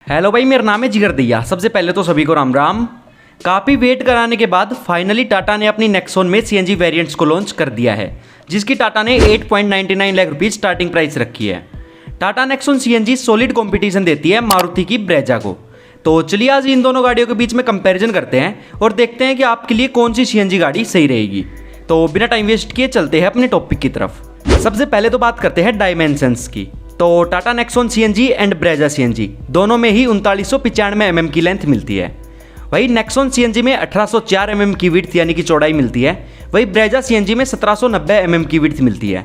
Hello भाई, मेरा नाम है जिगर दैया। सबसे पहले तो सभी को राम राम। काफ़ी वेट कराने के बाद फाइनली टाटा ने अपनी नेक्सॉन में सीएनजी वेरिएंट्स को लॉन्च कर दिया है, जिसकी टाटा ने 8.99 लाख रुपीज़ स्टार्टिंग प्राइस रखी है। Tata Nexon CNG solid competition देती है मारुति की ब्रेजा को। तो चलिए आज इन दोनों गाड़ियों के बीच में कंपैरिजन करते हैं और देखते हैं कि आपके लिए कौन सी सीएनजी गाड़ी सही रहेगी। तो बिना टाइम वेस्ट किए चलते हैं अपने टॉपिक की तरफ। सबसे पहले तो बात करते हैं डायमेंशंस की। तो Tata Nexon CNG and Brezza CNG दोनों में ही 3995 mm की लेंथ मिलती है। वही नेक्सॉन सीएनजी में 1804 mm की विड्थ यानी कि चौड़ाई मिलती है। वही ब्रेजा सीएनजी में 1790 mm की विड्थ मिलती है।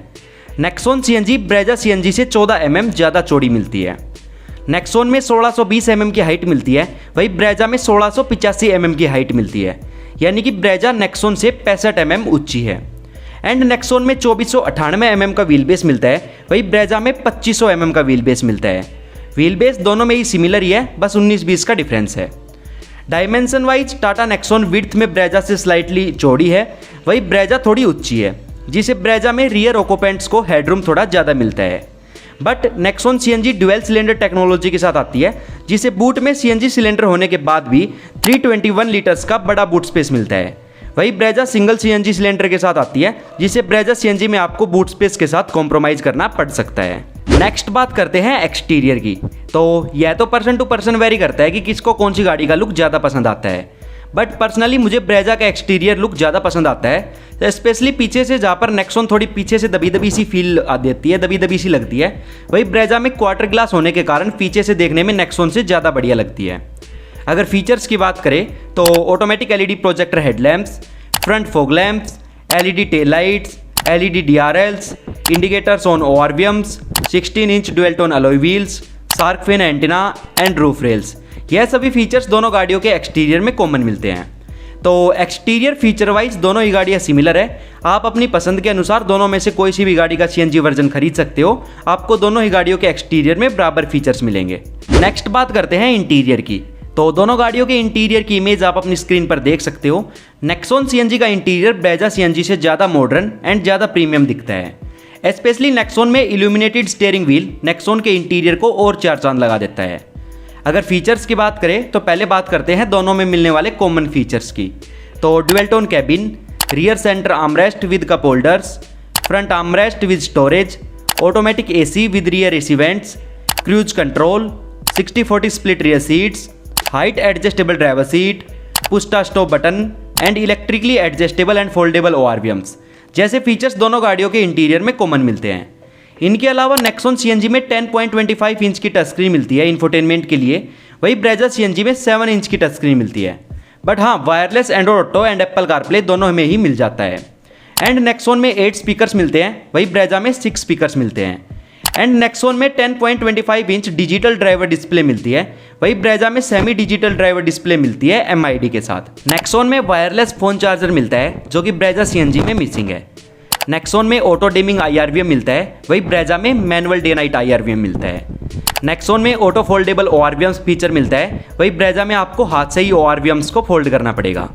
नेक्सॉन सीएनजी ब्रेजा सीएनजी से 14 mm ज़्यादा चौड़ी मिलती है। नेक्सॉन में 1620 mm की हाइट मिलती है। वही ब्रेजा में 1685 mm की हाइट मिलती है, यानी कि ब्रेजा नेक्सॉन से 65 mm ऊंची है। एंड नेक्सॉन में 2498 mm का व्हील बेस मिलता है। वही ब्रेजा में 2500 mm का व्हील बेस मिलता है। व्हील बेस दोनों में ही सिमिलर ही है, बस 19-20 का डिफरेंस है। Dimension wise Tata Nexon width में ब्रेजा से स्लाइटली चौड़ी है। वही ब्रेजा थोड़ी ऊंची है, जिसे ब्रेजा में रियर ऑक्यूपेंट्स को हेडरूम थोड़ा ज़्यादा मिलता है। But Nexon CNG dual cylinder technology के साथ आती है, जिसे बूट में सीएनजी सिलेंडर होने के बाद भी 321 लीटर्स का बड़ा बूट स्पेस मिलता है। वही ब्रेजा सिंगल सीएनजी सिलेंडर के साथ आती है, जिसे ब्रेजा सीएनजी में आपको बूट स्पेस के साथ कॉम्प्रोमाइज़ करना पड़ सकता है। नेक्स्ट बात करते हैं एक्सटीरियर की। तो यह तो पर्सन टू पर्सन वेरी करता है कि किसको कौन सी गाड़ी का लुक ज़्यादा पसंद आता है। बट पर्सनली मुझे ब्रेजा का एक्सटीरियर लुक ज़्यादा पसंद आता है, तो स्पेशली पीछे से, जहाँ पर नेक्सॉन थोड़ी पीछे से दबी दबी सी फील आ देती है, दबी दबी सी लगती है। वही ब्रेजा में क्वार्टर ग्लास होने के कारण पीछे से देखने में नेक्सॉन से ज़्यादा बढ़िया लगती है। अगर फीचर्स की बात करें तो automatic LED projector headlamps, front fog lamps, LED tail lights, LED DRLs, indicators on ORVMs, 16 inch dual tone alloy wheels, shark fin antenna and roof rails, यह सभी फीचर्स दोनों गाड़ियों के एक्सटीरियर में कॉमन मिलते हैं। तो एक्सटीरियर फीचर वाइज दोनों ही गाड़ियाँ सिमिलर है। आप अपनी पसंद के अनुसार दोनों में से कोई सी भी गाड़ी का सीएनजी वर्जन खरीद सकते हो। आपको दोनों ही गाड़ियों के एक्सटीरियर में बराबर फीचर्स मिलेंगे। नेक्स्ट बात करते हैं इंटीरियर की। तो दोनों गाड़ियों के इंटीरियर की इमेज आप अपनी स्क्रीन पर देख सकते हो। नेक्सॉन सीएनजी का इंटीरियर ब्रेजा सीएनजी से ज़्यादा मॉडर्न एंड ज़्यादा प्रीमियम दिखता है। स्पेशली नेक्सॉन में इल्यूमिनेटेड स्टीयरिंग व्हील नेक्सॉन के इंटीरियर को और चार चांद लगा देता है। अगर फीचर्स की बात करें तो पहले बात करते हैं दोनों में मिलने वाले कॉमन फीचर्स की। तो dual tone cabin, rear centre armrest with cup holders, front armrest with storage, automatic AC with rear AC vents, cruise control, 60/40 split rear seats, height adjustable driver seat, push stop button and electrically adjustable and foldable ORVMs जैसे features दोनों गाड़ियों के interior में common मिलते हैं। इनके अलावा Nexon CNG में 10.25 इंच की टच स्क्रीन मिलती है इंफोटेनमेंट के लिए। वही ब्रेजा सीएनजी में 7 इंच की टच स्क्रीन मिलती है। बट हाँ, wireless Android auto and Apple CarPlay दोनों में ही मिल जाता है। एंड नेक्सॉन में 8 स्पीकर्स मिलते हैं, वही ब्रेजा में 6 स्पीकर्स मिलते हैं। एंड नेक्सॉन में 10.25 इंच डिजिटल ड्राइवर डिस्प्ले मिलती है, वही ब्रेजा में सेमी डिजिटल ड्राइवर डिस्प्ले मिलती है एमआईडी के साथ। नेक्सॉन में वायरलेस फोन चार्जर मिलता है, जो कि ब्रेजा सीएनजी में मिसिंग है। नेक्सॉन में ऑटो डिमिंग आईआरवीएम मिलता है, वही ब्रेजा में मैनुअल डे नाइट आईआरवीएम मिलता है। नेक्सॉन में ऑटो फोल्डेबल ओआरवीएम्स फीचर मिलता है, वही ब्रेजा में आपको हाथ से ही ओआरवीएम्स को फोल्ड करना पड़ेगा।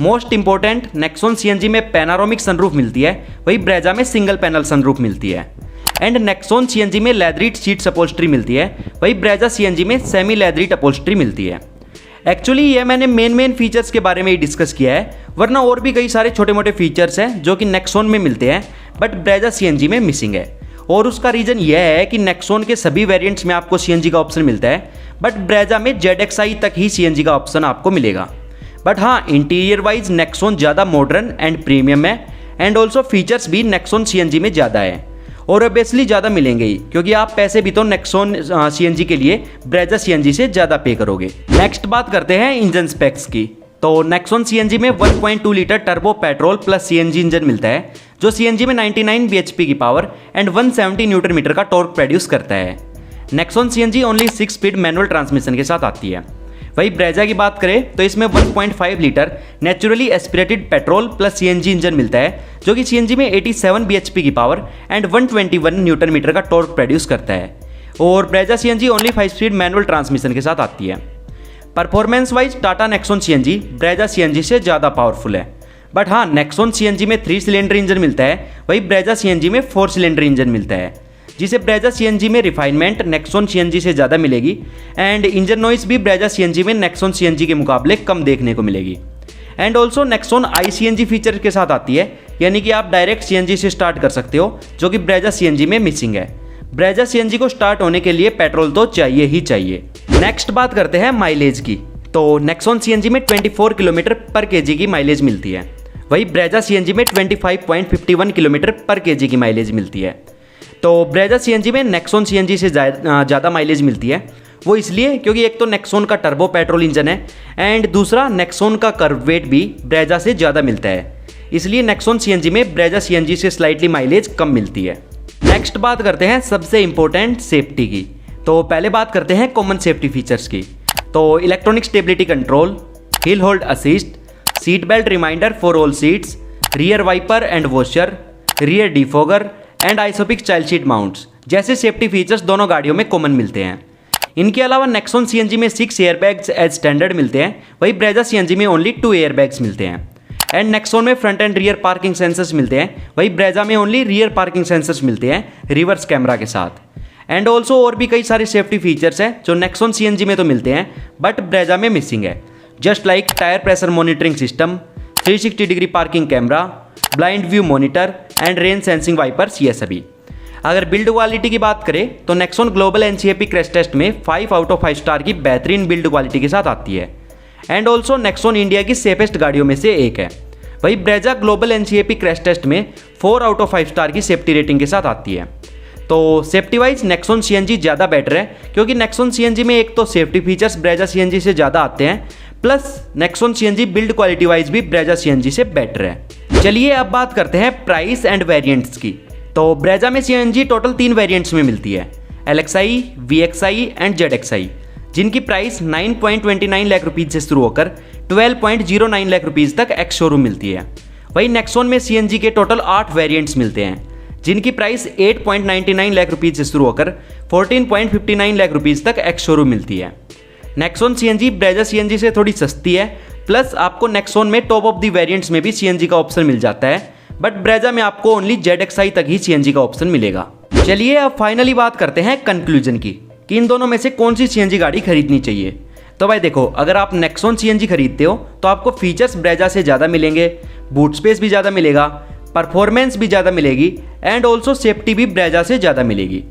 मोस्ट इंपॉर्टेंट, नेक्सॉन सीएनजी में पैनारोमिक सनरूफ मिलती है, वही ब्रेजा में सिंगल पैनल सनरूफ मिलती है। एंड नेक्सॉन सीएनजी में लेदरिट सीट्स अपहोल्स्ट्री मिलती है, वही ब्रेजा सीएनजी में सेमी लेदरिट अपहोल्स्ट्री मिलती है। एक्चुअली ये मैंने मेन फीचर्स के बारे में ही डिस्कस किया है, वरना और भी कई सारे छोटे मोटे फीचर्स हैं जो कि नेक्सॉन में मिलते हैं बट ब्रेजा सीएनजी में मिसिंग है। और उसका रीज़न यह है कि नेक्सॉन के सभी वेरिएंट्स में आपको सीएनजी का ऑप्शन मिलता है, बट ब्रेजा में ZXi तक ही सीएनजी का ऑप्शन आपको मिलेगा। बट हाँ, इंटीरियर वाइज नेक्सॉन ज़्यादा मॉडर्न एंड प्रीमियम है। एंड ऑल्सो फीचर्स भी नेक्सॉन सीएनजी में ज़्यादा है और ऑब्वियसली ज़्यादा मिलेंगे ही, क्योंकि आप पैसे भी तो नेक्सॉन सीएनजी के लिए ब्रेजा सीएनजी से ज़्यादा पे करोगे। नेक्स्ट बात करते हैं इंजन स्पेक्स की। तो नेक्सॉन सीएनजी में 1.2 litre turbo petrol plus CNG engine मिलता है, जो सीएनजी में 99 bhp की पावर एंड 170 न्यूटन मीटर का टॉर्क प्रोड्यूस करता है। Nexon CNG only 6 speed manual transmission के साथ आती है। वही ब्रेजा की बात करें तो इसमें 1.5 litre naturally aspirated petrol plus CNG engine मिलता है, जो कि सीएनजी में 87 bhp की पावर एंड 121 न्यूटन मीटर का टॉर्क प्रोड्यूस करता है। और Brezza CNG only 5 speed manual transmission के साथ आती है। Performance wise Tata Nexon CNG Brezza CNG से ज़्यादा पावरफुल है। बट हाँ, नेक्सॉन सीएनजी में 3 सिलेंडर इंजन मिलता है, वही ब्रेजा सीएनजी में 4 सिलेंडर इंजन मिलता है। जिसे ब्रेजा सीएनजी में रिफाइनमेंट नेक्सॉन सीएनजी से ज़्यादा मिलेगी एंड इंजन नॉइस भी ब्रेजा सीएनजी में नेक्सॉन सीएनजी के मुकाबले कम देखने को मिलेगी। And also Nexon I CNG feature के साथ आती है, यानी कि आप डायरेक्ट सीएनजी से स्टार्ट कर सकते हो, जो कि ब्रेजा सीएनजी में मिसिंग है। ब्रेजा सीएनजी को स्टार्ट होने के लिए पेट्रोल तो चाहिए ही चाहिए। नेक्स्ट बात करते हैं माइलेज की। तो नेक्सॉन सीएनजी में 24 किलोमीटर पर केजी की माइलेज मिलती है, वही ब्रेजा सीएनजी में 25.51 किलोमीटर पर केजी की माइलेज मिलती है। तो ब्रेजा सीएनजी में नेक्सॉन सीएनजी से ज़्यादा माइलेज मिलती है, वो इसलिए क्योंकि एक तो नेक्सॉन का टर्बो पेट्रोल इंजन है एंड दूसरा नेक्सॉन का कर्व वेट भी ब्रेजा से ज़्यादा मिलता है, इसलिए नेक्सॉन सीएनजी में ब्रेजा सीएनजी से स्लाइटली माइलेज कम मिलती है। नेक्स्ट बात करते हैं सबसे इंपॉर्टेंट सेफ्टी की। तो पहले बात करते हैं कॉमन सेफ्टी फीचर्स की। तो electronic stability control, hill hold assist, seat belt reminder for all seats, rear wiper and washer, rear defogger and ISOFIX child seat mounts जैसे सेफ्टी फीचर्स दोनों गाड़ियों में कॉमन मिलते हैं। इनके अलावा नेक्सॉन सीएनजी में 6 एयरबैग्स एज स्टैंडर्ड मिलते हैं, वही ब्रेजा सीएनजी में ओनली 2 एयरबैग्स मिलते हैं। एंड नेक्सॉन में front end rear parking sensors मिलते हैं, वही ब्रेजा में ओनली रियर पार्किंग सेंसर्स मिलते हैं रिवर्स कैमरा के साथ। एंड ऑल्सो और भी कई सारे सेफ्टी फीचर्स हैं जो नेक्सॉन सीएनजी में तो मिलते हैं बट ब्रेजा में मिसिंग है, just like tyre pressure monitoring system, 360 degree parking camera, blind view monitor and rain sensing wipers, ये सभी। अगर बिल्ड क्वालिटी की बात करें तो Nexon global NCAP crash test में 5 आउट ऑफ 5 स्टार की बेहतरीन बिल्ड क्वालिटी के साथ आती है। एंड ऑल्सो नेक्सॉन इंडिया की सेफेस्ट गाड़ियों में से एक है। वही Brezza global NCAP crash test में 4 आउट ऑफ 5 स्टार की सेफ्टी रेटिंग के साथ आती है। तो सेफ्टी वाइज नेक्सॉन सीएनजी ज़्यादा बेटर है, क्योंकि नेक्सॉन सीएनजी में एक तो सेफ्टी फीचर्स ब्रेजा सीएनजी से ज़्यादा आते हैं, plus Nexon CNG build quality wise भी ब्रेजा सीएनजी से बेटर है। चलिए अब बात करते हैं प्राइस एंड वेरिएंट्स की। तो ब्रेजा में सीएनजी टोटल 3 वेरिएंट्स में मिलती है, LXI, VXI एंड ZXI, जिनकी प्राइस 9.29 लाख रुपीज़ से शुरू होकर 12.09 लाख रुपीज़ तक एक्स शोरूम मिलती है। वही नेक्सॉन में सीएनजी के टोटल 8 वेरिएंट्स मिलते हैं, जिनकी प्राइस 8.99 लाख रुपीज़ से शुरू होकर 14.59 लाख रुपीज़ तक एक्स शोरूम मिलती है। नेक्सॉन सीएनजी ब्रेजा सीएनजी से थोड़ी सस्ती है, प्लस आपको नेक्सॉन में टॉप ऑफ दी वेरिएंट्स में भी सीएनजी का ऑप्शन मिल जाता है, बट ब्रेजा में आपको ओनली ZXI तक ही सीएनजी का ऑप्शन मिलेगा। चलिए अब फाइनली बात करते हैं कंक्लूजन की कि इन दोनों में से कौन सी सीएनजी गाड़ी खरीदनी चाहिए। तो भाई देखो, अगर आप नेक्सॉन सीएनजी खरीदते हो तो आपको फीचर्स ब्रेजा से ज़्यादा मिलेंगे, बूट स्पेस भी ज़्यादा मिलेगा, परफॉर्मेंस भी ज़्यादा मिलेगी एंड ऑल्सो सेफ्टी भी ब्रेजा से ज़्यादा मिलेगी।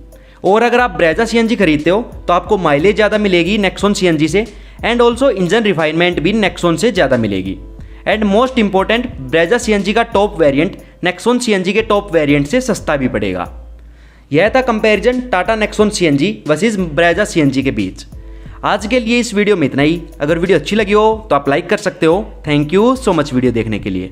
और अगर आप ब्रेजा सीएनजी खरीदते हो तो आपको माइलेज ज़्यादा मिलेगी नेक्सॉन सीएनजी से एंड ऑल्सो इंजन रिफाइनमेंट भी नेक्सॉन से ज़्यादा मिलेगी। And most important, Brezza CNG का टॉप वेरिएंट नेक्सॉन सीएनजी के टॉप वेरिएंट से सस्ता भी पड़ेगा। यह था comparison Tata Nexon CNG versus Brezza CNG के बीच। आज के लिए इस वीडियो में इतना ही। अगर वीडियो अच्छी लगी हो तो आप लाइक कर सकते हो। Thank you so much video देखने के लिए।